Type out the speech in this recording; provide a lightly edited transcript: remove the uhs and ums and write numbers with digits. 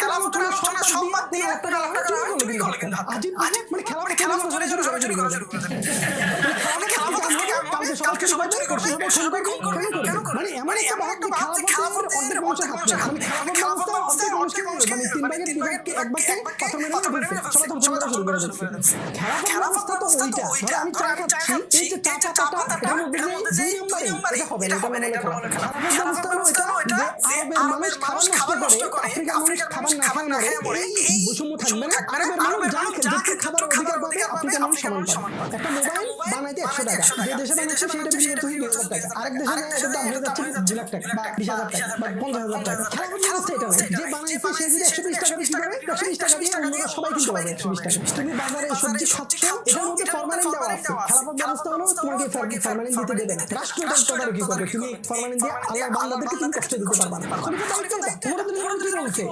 খেলাফতের আলোচনা সংবাদ দিয়ে একটা চুরি করলো কিন্তু আজিব মানে খেলাফত ধরে জোরাজুরি করা শুরু করে দেন। খেলাফতের থেকে কালকে সবাই চুরি করবে, পরশু সবাই খুন করবে, কেন করবে? মানে এমন একটা ভাব যে খেলাফতের অর্ধেক মানুষের হাত নেই, মানে খেলাফত ব্যবস্থায় অর্ধেক মানুষকে মানে তিন ভাগের এক ভাগকে পাথর মেরে ফেলছে, সবাই তখন চুরি করা শুরু করে দিচ্ছে। খেলাফত ব্যবস্থা তো ওইটা, ধরো আমি চা খাচ্ছি, এই যে চা পাতাটা এটার মধ্যে যে 2 নম্বরে এটা হবে না, এটা বলে খেলাফত ব্যবস্থা হলো এটা যে আরবের মানুষ খাবার নষ্ট করে, আফ্রিকার মানুষ খাবার না খেয়ে মরে, এই বৈষম্য থাকবে না। আরবের মানুষ যা যত খাবার অধিকার পাবে, আফ্রিকার মানুষ সমান পাবে। একটা মোবাইল বানাইতে 100 টাকা, যে দেশে বানাচ্ছে সেটা বিক্রি করতে 2000 টাকা, আরেক দেশে এটার দাম হয়ে যাচ্ছে 2 লাখ টাকা বা 20,000 টাকা বা 50,000 টাকা। খেলাফত ব্যবস্থা এটা নয়, যে বানাইছে সে যদি 120 টাকা বিক্রি করে, 120 টাকা দিয়ে অন্যরা সবাই কিনতে পারবে 120 টাকা। তুমি বাজারে সবজি খাচ্ছ, এটার মধ্যে ফরমালিন দেওয়া আছে। খেলাফত ব্যবস্থা হলো তোমাকে ফরমালিন দিতে দেবে না, রাষ্ট্র এটা তদারকি করবে। তুমি ফরমালিন দিয়ে আল্লাহর বান্দাদেরকে তুমি কষ্ট দিতে পারবা না। তুমি তো দায়িত্ব এটা, তোমার তো নিয়ন্ত্রণ বলছে।